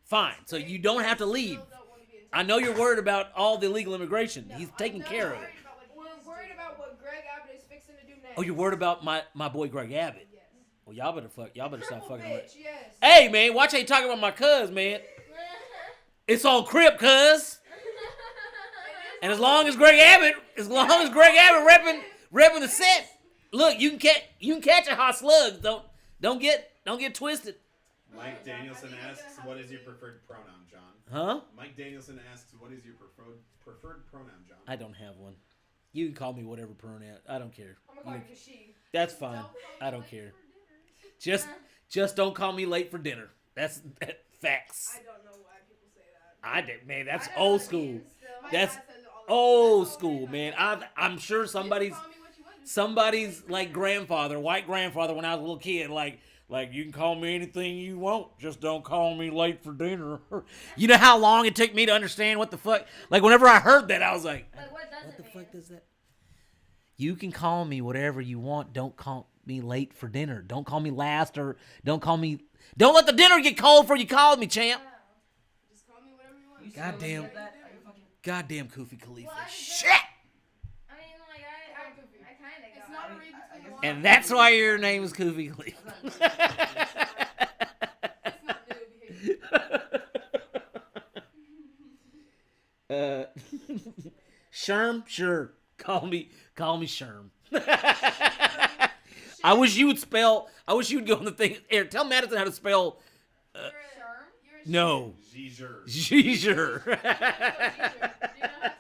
Speaker 2: fine, so you don't have to leave.
Speaker 6: Still don't wanna be in Texas.
Speaker 2: I know you're worried about all the illegal immigration.
Speaker 6: No,
Speaker 2: He's
Speaker 6: I'm
Speaker 2: taking
Speaker 6: not
Speaker 2: care of
Speaker 6: worried
Speaker 2: it.
Speaker 6: about what
Speaker 8: We're
Speaker 6: he's
Speaker 8: worried
Speaker 6: doing.
Speaker 8: about what Greg Abbott is fixing to do next.
Speaker 2: Oh, you're worried about my boy Greg Abbott.
Speaker 6: Yes.
Speaker 2: Well, y'all better stop
Speaker 8: Triple
Speaker 2: fucking with.
Speaker 8: bitch, yes.
Speaker 2: Hey, man, watch how you talking about my cuz, man. It's on Crip, cuz.
Speaker 6: It is
Speaker 2: And as long as Greg Abbott repping the set, look, you can catch a hot slug. Don't get twisted.
Speaker 4: Mike Danielson asks, "What is your preferred pronoun, John?"
Speaker 2: Huh?
Speaker 4: Mike Danielson asks, "What is your preferred pronoun, John?"
Speaker 2: I don't have one. You can call me whatever pronoun. I don't care.
Speaker 8: I'm gonna call you she.
Speaker 2: That's fine. I don't care. Just don't call me late for dinner. That's facts.
Speaker 6: I don't know why people say that.
Speaker 2: I did, man. That's
Speaker 7: I don't know
Speaker 2: old
Speaker 7: what it
Speaker 2: school.
Speaker 7: means, so-
Speaker 6: My
Speaker 2: That's
Speaker 6: dad says it all the time.
Speaker 2: old
Speaker 6: That's all
Speaker 2: school,
Speaker 6: they
Speaker 2: man.
Speaker 6: know.
Speaker 2: I'm sure
Speaker 6: You
Speaker 2: somebody's
Speaker 6: can call me what you want.
Speaker 2: somebody's like white grandfather when I was a little kid, like you can call me anything you want, just don't call me late for dinner. You know how long it took me to understand what the fuck? Like whenever I heard that, I was like,
Speaker 7: Like, what does
Speaker 2: what
Speaker 7: it
Speaker 2: the
Speaker 7: mean?
Speaker 2: fuck does that? You can call me whatever you want. Don't call me late for dinner. Don't call me last or don't let the dinner get cold before you call me, champ.
Speaker 6: Just call me whatever you want.
Speaker 5: You still
Speaker 2: Goddamn.
Speaker 5: get that? Are you fucking...
Speaker 2: Goddamn Kufi Khalifa.
Speaker 7: Well, I just-
Speaker 2: Shit.
Speaker 7: I mean, like, I kind of
Speaker 6: It's
Speaker 7: got
Speaker 6: not
Speaker 7: it.
Speaker 6: a read
Speaker 5: I
Speaker 6: between the
Speaker 5: guess-
Speaker 6: lines.
Speaker 2: And that's why your name is Kufi Khalifa.
Speaker 6: It's not new behavior.
Speaker 2: Sherm, sure. Call me Sherm. I wish you would go on the thing. Here, tell Madison how to spell
Speaker 6: You're a
Speaker 2: no.
Speaker 4: Giger.
Speaker 2: Giger.
Speaker 6: Do you know how to?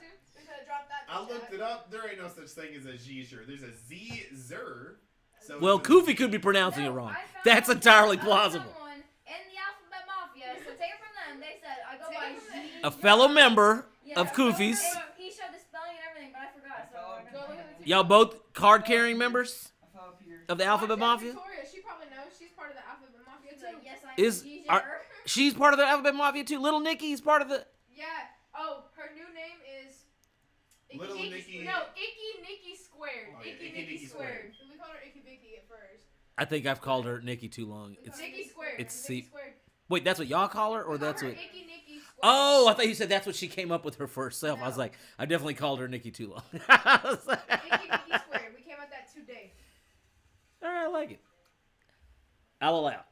Speaker 6: Drop that.
Speaker 4: I looked it up. There ain't no such thing as a Giger. There's a Z-zer. So
Speaker 2: Well,
Speaker 4: it's a-
Speaker 2: Kufi could be pronouncing it
Speaker 7: No,
Speaker 2: wrong.
Speaker 7: I found
Speaker 2: That's entirely
Speaker 7: someone
Speaker 2: plausible.
Speaker 7: in the Alphabet Mafia, so take it from them. They said, I go by G.
Speaker 2: A fellow member
Speaker 7: Yeah.
Speaker 2: of Kufi's.
Speaker 7: And he showed the spelling and everything, but I forgot. So
Speaker 5: Go
Speaker 6: look at the
Speaker 2: Y'all both card-carrying members
Speaker 5: I fell up here.
Speaker 2: of the Alphabet Mafia?
Speaker 6: Victoria, she probably knows. She's part of the Alphabet Mafia
Speaker 7: He's
Speaker 6: too.
Speaker 7: like, yes, I am
Speaker 2: Is-
Speaker 7: G.
Speaker 2: are- She's part of the Alphabet Mafia too. Little Nicky's part of the.
Speaker 6: Yeah. Oh, her new name is.
Speaker 4: Little Nicky.
Speaker 8: No, Icky Nicky squared.
Speaker 4: Oh, yeah,
Speaker 8: Icky
Speaker 4: Icky
Speaker 8: Nicky
Speaker 4: Nicky
Speaker 8: squared.
Speaker 6: We called her Icky Vicky at first.
Speaker 2: I think I've called her Nikki too long.
Speaker 6: We
Speaker 2: It's
Speaker 6: called her
Speaker 8: Nicky squared.
Speaker 2: it's
Speaker 6: Nicky
Speaker 2: C.
Speaker 6: squared.
Speaker 2: Wait, that's what y'all call her, or
Speaker 6: We
Speaker 2: that's
Speaker 6: called
Speaker 2: what?
Speaker 6: her Icky Nicky squared.
Speaker 2: Oh, I thought you said that's what she came up with her first self. I was
Speaker 6: No.
Speaker 2: like, I definitely called her Nikki too long. I was like-
Speaker 6: Icky Nicky squared. We came up with that today.
Speaker 2: All right, I like it. I'll allow.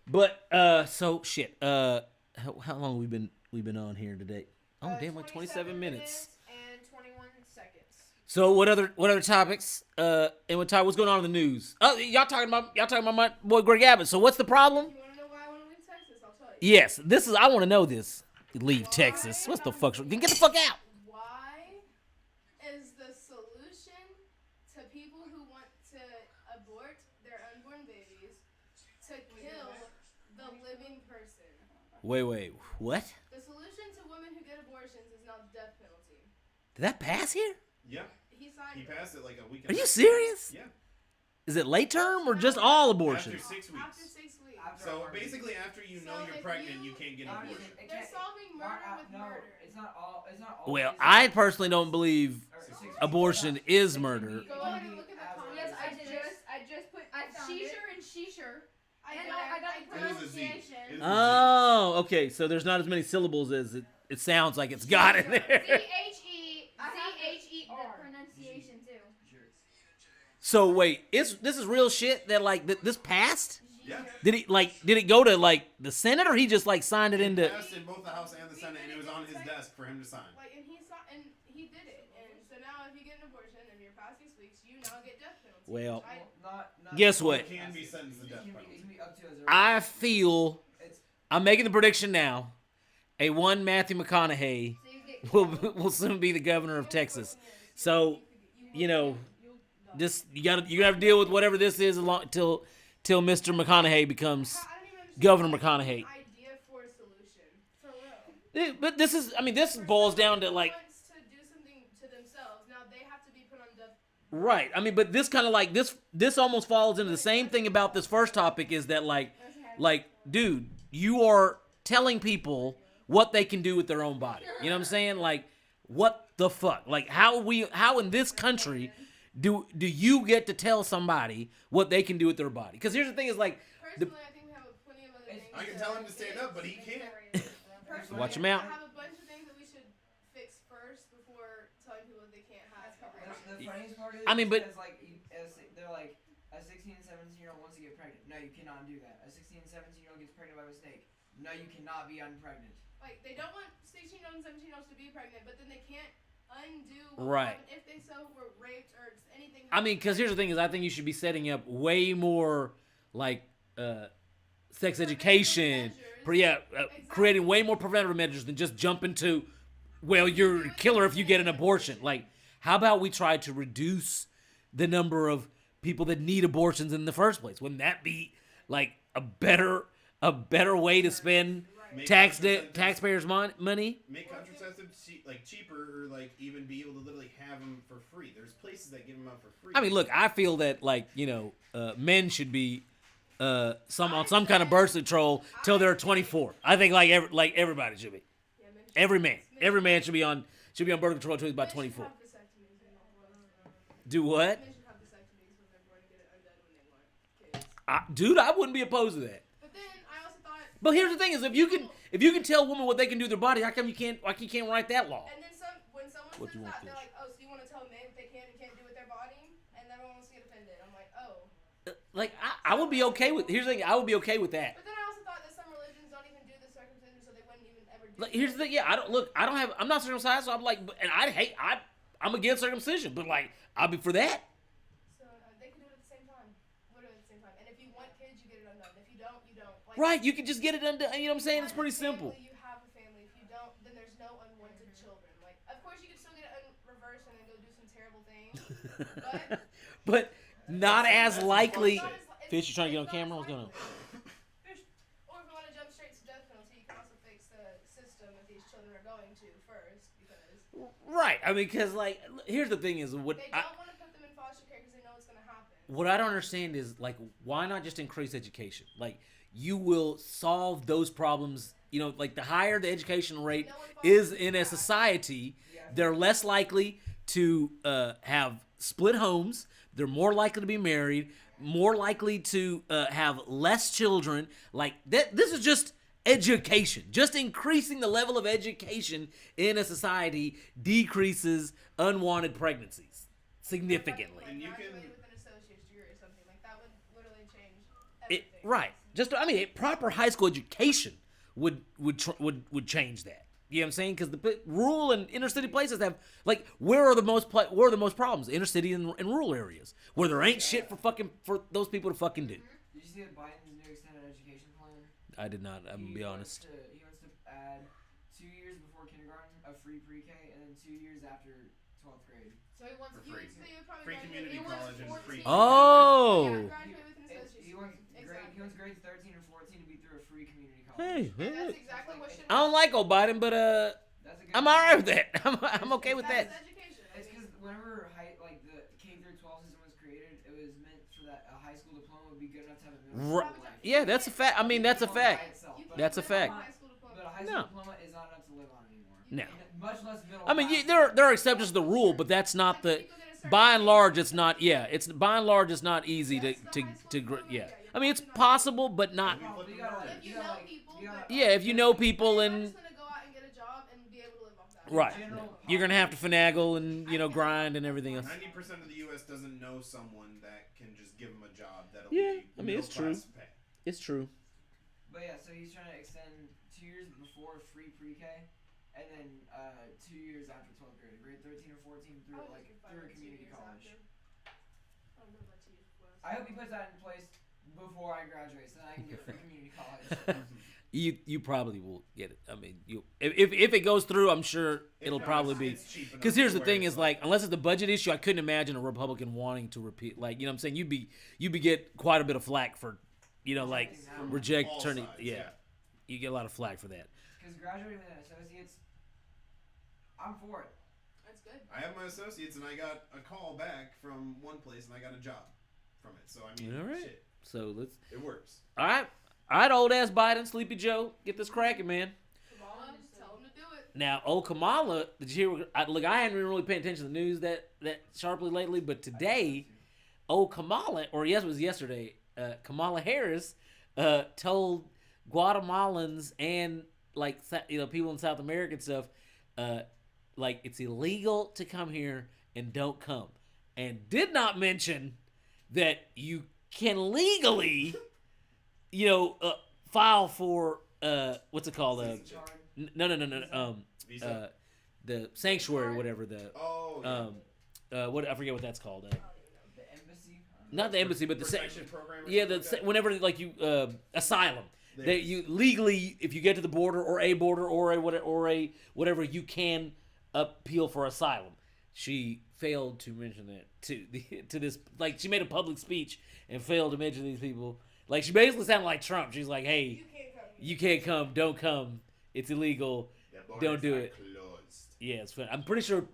Speaker 2: But so shit. How long we been on here today? Oh damn, like 27 minutes.
Speaker 6: and 21 seconds.
Speaker 2: So what other topics? And what's going on in the news? Oh, y'all talking about my boy Greg Abbott. So what's the problem?
Speaker 6: You want to know why I want to leave Texas? I'll tell you.
Speaker 2: Yes, I want to know this. Leave Texas. What's the fuck? Get the fuck out.
Speaker 6: Why is the solution to people who want to abort their unborn babies to kill the living person?
Speaker 2: Wait, what?
Speaker 6: The solution to women who get abortions is now the death penalty.
Speaker 2: Did that pass here?
Speaker 4: Yeah,
Speaker 6: He signed
Speaker 4: he
Speaker 6: it.
Speaker 4: passed it like a week
Speaker 2: Are
Speaker 4: ago.
Speaker 2: you serious?
Speaker 4: Yeah.
Speaker 2: Is it late term or just all abortions?
Speaker 4: After 6 weeks.
Speaker 6: After 6 weeks.
Speaker 5: After
Speaker 4: So
Speaker 5: abortion.
Speaker 4: basically, after you know
Speaker 6: So
Speaker 4: you're
Speaker 6: if
Speaker 4: pregnant,
Speaker 6: you-
Speaker 4: you can't get an
Speaker 5: No,
Speaker 4: abortion.
Speaker 5: it
Speaker 6: They're
Speaker 5: can't-
Speaker 6: solving murder with
Speaker 5: no,
Speaker 6: murder.
Speaker 5: it's not all. It's not all.
Speaker 2: Well, I personally don't believe
Speaker 5: Or 6 weeks.
Speaker 2: abortion is murder.
Speaker 6: Go ahead and look at the
Speaker 5: As-
Speaker 6: comments.
Speaker 7: Yes, I
Speaker 6: just put
Speaker 7: I found it.
Speaker 6: Sheesher and Sheesher.
Speaker 7: And
Speaker 6: did
Speaker 7: I got
Speaker 6: it.
Speaker 7: the
Speaker 4: It is a Z.
Speaker 7: pronunciation.
Speaker 4: It is a Z.
Speaker 2: Oh, okay. So there's not as many syllables as it sounds like it's got in there.
Speaker 7: I have the
Speaker 6: C-H-E-C-H-E-R.
Speaker 7: pronunciation too.
Speaker 5: Sure.
Speaker 2: So wait, this is real shit that like this passed?
Speaker 4: Yeah.
Speaker 2: Did it go to like the Senate or he just like signed it into?
Speaker 4: Passed in both the House and the Senate, and it was on his desk for him to sign.
Speaker 6: Like, and he did it. And so now if you get an abortion and you're past 6 weeks, you now get death penalty.
Speaker 2: Well,
Speaker 5: Not
Speaker 2: guess what?
Speaker 4: It can be sentenced to
Speaker 5: It
Speaker 4: death
Speaker 5: can be-
Speaker 4: penalty.
Speaker 5: it can be up to as a-
Speaker 2: I feel
Speaker 5: It's
Speaker 2: I'm making the prediction now. A one Matthew McConaughey
Speaker 7: So you get
Speaker 2: will soon be the governor of Texas. So, you know, just you're gonna have to deal with whatever this is till Mr. McConaughey becomes.
Speaker 6: I don't even understand
Speaker 2: Governor
Speaker 6: why
Speaker 2: McConaughey.
Speaker 6: it's an idea for a solution. For real.
Speaker 2: But this boils down to like
Speaker 6: Wants to do something to themselves. Now they have to be put on death.
Speaker 2: right. I mean, but this kind of like this almost falls into the same thing about this first topic is that like dude, you are telling people what they can do with their own body. You know what I'm saying? Like what the fuck? Like how in this country do you get to tell somebody what they can do with their body? Because here's the thing is like
Speaker 6: Personally, I think we have plenty of other things.
Speaker 4: I can tell him to stand up, but he can't.
Speaker 6: Personally,
Speaker 2: Watch him out.
Speaker 6: I have a bunch of things that we should fix first before telling people they can't have.
Speaker 5: The funniest part is,
Speaker 2: I mean, but-
Speaker 5: is like, they're like, a 16 and 17-year-old wants to get pregnant. No, you cannot do that. A 16 and 17-year-old gets pregnant by mistake. No, you cannot be unpregnant.
Speaker 6: Like they don't want 16-year-olds and 17-year-olds to be pregnant, but then they can't undo what
Speaker 2: Right.
Speaker 6: happened if they so were raped or anything.
Speaker 2: I mean, because here's the thing: is I think you should be setting up way more like sex education, creating way more preventative measures than just jumping to, well, you're a killer if you get an abortion. Like, how about we try to reduce the number of people that need abortions in the first place? Wouldn't that be like a better way to spend
Speaker 4: Make
Speaker 2: taxpayers' money?
Speaker 4: Make contraceptives cheaper, or like even be able to literally have them for free. There's places that give them out for free.
Speaker 2: I mean, look, I feel that men should be on some kind of birth control till they're 24. I think like everybody should be. Every man should be on birth control until he's about 24. Do what?
Speaker 6: Men should have vasectomies when they're born and get it undone when they want kids.
Speaker 2: Dude, I wouldn't be opposed to that.
Speaker 6: But then I also thought.
Speaker 2: But here's the thing: is if you can tell women what they can do with their body, how come you can't write that law?
Speaker 6: And then when someone
Speaker 2: What
Speaker 6: says
Speaker 2: you want
Speaker 6: that, they're
Speaker 2: this?
Speaker 6: like, oh, so you want to tell men what they can and can't do with their body? And everyone wants to get offended. I'm like, oh.
Speaker 2: Like I would be okay with. Here's the thing: I would be okay with that.
Speaker 6: But then I also thought that some religions don't even do the circumcision, so they wouldn't even ever do
Speaker 2: Like, here's the thing: yeah, I'm not circumcised, so I'm like, and I'm against circumcision, but like, I'll be for that.
Speaker 6: So they can do it at the same time. Literally at the same time. And if you want kids, you get it undone. If you don't, you don't. Like,
Speaker 2: Right? You can just get it undone. You know what I'm saying?
Speaker 6: if
Speaker 2: It's
Speaker 6: you
Speaker 2: pretty
Speaker 6: have a
Speaker 2: simple.
Speaker 6: family, you have a family. If you don't, then there's no unwanted children. Like, of course, you can still get it reversed and then go do some terrible things.
Speaker 2: But not as likely.
Speaker 6: Not as
Speaker 2: Fish, you trying to get on
Speaker 6: it's not
Speaker 2: camera?
Speaker 6: as
Speaker 2: What's going on?
Speaker 6: likely. Or if you want to jump straight to death penalty, you can also fix the system that these children are going to first, because
Speaker 2: Right. I mean, because like, here's the thing: is what
Speaker 6: they don't want to put them in foster care because they know it's going to happen.
Speaker 2: what I don't understand is like, why not just increase education? Like, you will solve those problems. You know, like the higher the education rate is in a society, they're less likely to have split homes. They're more likely to be married, more likely to have less children. Like that. This is just education. Just increasing the level of education in a society decreases unwanted pregnancies significantly.
Speaker 6: Like,
Speaker 4: And you can-
Speaker 6: graduate with an associate's degree or something like that would literally change
Speaker 2: It,
Speaker 6: everything.
Speaker 2: right. Just a proper high school education would change that. You know what I'm saying? Because the rural and inner city places have like where are the most problems? Inner city and rural areas where there ain't shit for those people to fucking do.
Speaker 5: Did you see that Biden's new extended education plan?
Speaker 2: I did not. I'm gonna be honest.
Speaker 5: He wants to add 2 years before kindergarten of free pre-K and then 2 years after 12th grade.
Speaker 6: So he wants
Speaker 4: For
Speaker 6: you.
Speaker 4: free.
Speaker 6: So you would probably
Speaker 4: Free
Speaker 6: graduate-
Speaker 4: community
Speaker 6: he wants
Speaker 4: college and
Speaker 6: 14
Speaker 4: free-
Speaker 2: Oh.
Speaker 6: Yeah, graduate with an associate's
Speaker 5: He wants
Speaker 6: degree.
Speaker 5: grade. He
Speaker 6: Exactly.
Speaker 5: wants grades 13 and 14 to be through a free community college.
Speaker 2: Hey,
Speaker 6: And that's exactly what should
Speaker 2: I don't like old Biden, but
Speaker 5: That's a good
Speaker 2: I'm all right with that. I'm okay with
Speaker 6: That's
Speaker 2: that.
Speaker 6: education.
Speaker 5: It's because whenever the K through 12 system was created, it was meant for that a high school diploma would be good enough to have a middle
Speaker 2: Right.
Speaker 5: school life.
Speaker 2: Yeah, that's a fact. I mean, that's a fact. That's a fact.
Speaker 5: But a high
Speaker 2: No.
Speaker 5: school diploma is not enough to live on anymore.
Speaker 2: No.
Speaker 5: Much less middle.
Speaker 2: I mean,
Speaker 5: class.
Speaker 2: there are exceptions to the rule, but that's not the. By and large, it's not. Yeah, it's by and large, it's not easy to. Yeah, I mean, it's possible, but not.
Speaker 5: But you gotta,
Speaker 6: If you
Speaker 5: gotta,
Speaker 6: know
Speaker 5: like,
Speaker 6: people,
Speaker 5: you gotta-
Speaker 6: but-
Speaker 2: Yeah, if you know people
Speaker 6: You're
Speaker 2: and
Speaker 6: just gonna go out and get a job and be able to live off that.
Speaker 2: right,
Speaker 5: general
Speaker 2: you're gonna have to finagle and grind and everything else.
Speaker 4: 90% of the U.S. doesn't know someone that can just give them a job that'll
Speaker 2: Yeah,
Speaker 4: be
Speaker 2: I mean, it's true.
Speaker 4: middle-class pay.
Speaker 2: It's true.
Speaker 5: But yeah, so he's trying to extend 2 years before free pre-K, and then 2 years after 12th grade, grade 13 or 14 through through a community college. I hope he puts that in place before I graduate, so that I can get free community college.
Speaker 2: You probably will get it. I mean, if it goes through, I'm sure it'll
Speaker 4: If not,
Speaker 2: probably be.
Speaker 4: it's cheap enough
Speaker 2: Because here's
Speaker 4: to
Speaker 2: the
Speaker 4: where
Speaker 2: thing:
Speaker 4: it's
Speaker 2: is like unless it's a budget issue, I couldn't imagine a Republican wanting to repeat. Like you know, what I'm saying you'd be get quite a bit of flack for, like reject
Speaker 4: all
Speaker 2: turning.
Speaker 4: sides,
Speaker 2: Yeah, you get a lot of flack for that.
Speaker 5: Because graduating with an associate's, I'm for it.
Speaker 6: That's good.
Speaker 4: I have my associates, and I got a call back from one place, and I got a job from it. So I mean,
Speaker 2: All right.
Speaker 4: shit,
Speaker 2: So let's.
Speaker 4: it works.
Speaker 2: All right, old ass Biden, Sleepy Joe, get this cracking, man.
Speaker 6: Kamala, tell him to do it.
Speaker 2: Now, old Kamala, did you hear? Look, I hadn't really paid attention to the news that sharply lately, but today, old Kamala, or yes, it was yesterday, Kamala Harris told Guatemalans and people in South America and stuff, it's illegal to come here and don't come, and did not mention that you can legally, file for what's it called? No.
Speaker 4: Visa?
Speaker 2: The sanctuary, or whatever.
Speaker 4: Oh, yeah.
Speaker 2: What I forget what that's called.
Speaker 5: The embassy.
Speaker 2: Not the embassy, but the
Speaker 4: protection program. Or
Speaker 2: yeah,
Speaker 4: something like that?
Speaker 2: whenever like you asylum.
Speaker 4: There
Speaker 2: That
Speaker 4: it is.
Speaker 2: you legally, if you get to the border or a whatever, you can appeal for asylum. She failed to mention that to this. Like she made a public speech and failed to mention these people. Like she basically sounded like Trump. She's like, "Hey, you can't come. Don't come. It's illegal.
Speaker 4: That border
Speaker 2: Don't
Speaker 4: is
Speaker 2: do
Speaker 4: not
Speaker 2: it."
Speaker 4: closed.
Speaker 2: Yeah, it's fun. I'm pretty sure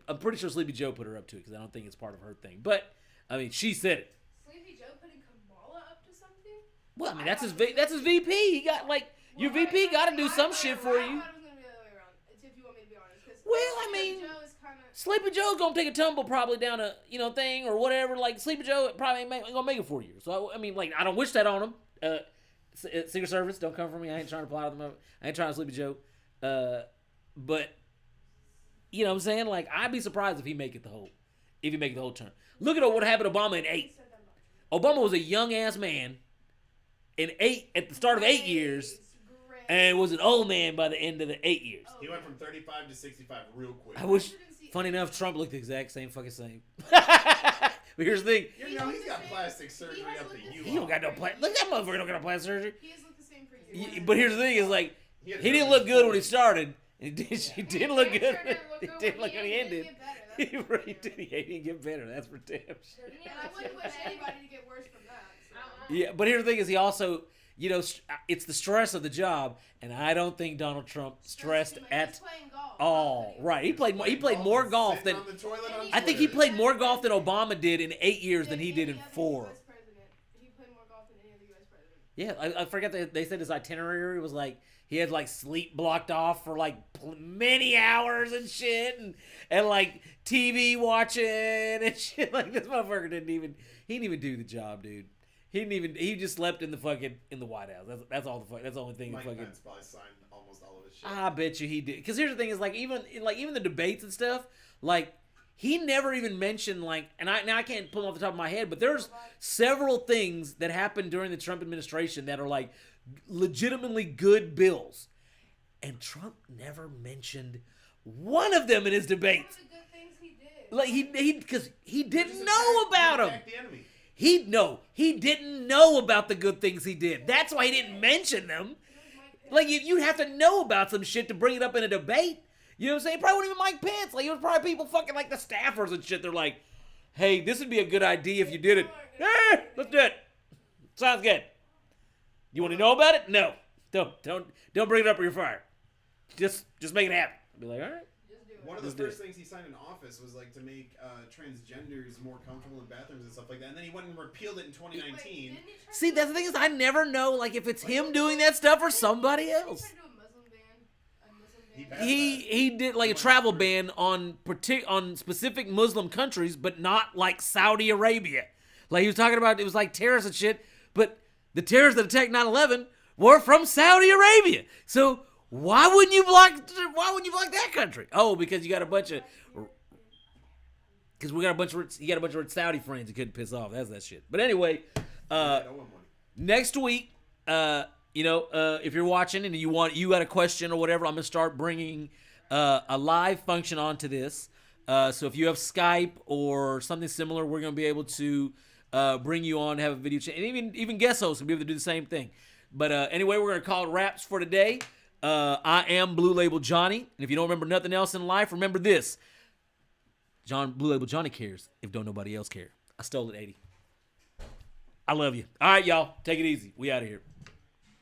Speaker 2: Sleepy Joe put her up to it because I don't think it's part of her thing. But I mean, she said it.
Speaker 6: Sleepy Joe putting Kamala up to something?
Speaker 2: Well, I mean, that's his VP. He got like your VP got to do some shit for
Speaker 6: I
Speaker 2: you.
Speaker 6: thought it was gonna be the other way around. If you want me to be honest, 'cause
Speaker 2: Well, I
Speaker 6: Sleepy
Speaker 2: mean,
Speaker 6: Joe is kinda.
Speaker 2: Sleepy Joe's gonna take a tumble probably down a thing or whatever. Like Sleepy Joe probably ain't gonna make it for you. So I mean, like I don't wish that on him. Secret Service, don't come for me. I ain't trying to apply to them. I ain't trying to Sleepy Joe. But you know what I'm saying? Like I'd be surprised if he make it the whole turn. Look at what happened to Obama in 8. Obama was a young ass man in 8 at the start of 8 years,
Speaker 6: Great.
Speaker 2: and was an old man by the end of the 8 years.
Speaker 4: He went from 35 to 65 real quick.
Speaker 2: I wish. Funny enough, Trump looked the exact same fucking same. But here's the thing.
Speaker 4: He's got plastic surgery up the U.
Speaker 2: He don't got no plastic. Look, that motherfucker don't got no plastic surgery.
Speaker 6: He has looked the same for years.
Speaker 2: But here's the thing: is like he didn't look good when he started. He didn't look good. He didn't look when he ended. He really did. He didn't get better. That's for damn sure.
Speaker 6: And I wouldn't wish anybody to get worse from that. So.
Speaker 2: Yeah, but here's the thing: is he also, it's the stress of the job, and I don't think Donald Trump stressed at all. Right? He played more golf than I think he played more golf than Obama did in 8 years than he did in 4.
Speaker 6: He played more golf than any other U.S. president.
Speaker 2: Yeah, I forget that they said his itinerary was like he had like sleep blocked off for like many hours and shit, and like TV watching and shit. Like this motherfucker didn't even do the job, dude. He just slept in the White House. That's all that's the only thing.
Speaker 4: Mike Pence probably signed almost all of his shit.
Speaker 2: I bet you he did. Because here's the thing: is like even the debates and stuff, like he never even mentioned and I can't pull them off the top of my head, but there's several things that happened during the Trump administration that are like legitimately good bills, and Trump never mentioned one of them in his debates.
Speaker 6: One of the good things he did.
Speaker 2: Like because he didn't know about them.
Speaker 4: Attack the enemy.
Speaker 2: He didn't know about the good things he did. That's why he didn't mention them. Like you'd have to know about some shit to bring it up in a debate. You know what I'm saying? Probably wasn't even Mike Pence. Like it was probably people fucking like the staffers and shit. They're like, "Hey, this would be a good idea if you did it. Let's do it. Sounds good. You want to know about it? No, don't bring it up or you're fired. Just make it happen." I'd be like, "All right."
Speaker 4: One of the first things he signed in office was like to make transgenders more comfortable in bathrooms and stuff like that. And then he went and repealed it in 2019.
Speaker 2: See, that's the thing is I never know like if it's him doing that stuff or somebody else. He did like a travel ban on specific Muslim countries, but not like Saudi Arabia. Like he was talking about, it was like terrorists and shit, but the terrorists that attacked 9/11 were from Saudi Arabia. So why wouldn't you block that country? Oh, because you got a bunch of Saudi friends you couldn't piss off. That's that shit. But anyway, next week, if you're watching and you got a question or whatever, I'm gonna start bringing a live function onto this. So if you have Skype or something similar, we're gonna be able to bring you on, have a video chat, and even guest hosts will be able to do the same thing. But anyway, we're gonna call it wraps for today. I am Blue Label Johnny, and if you don't remember nothing else in life, remember this: Blue Label Johnny cares if don't nobody else care. I stole it, 80. I love you. All right, y'all, take it easy. We out of here.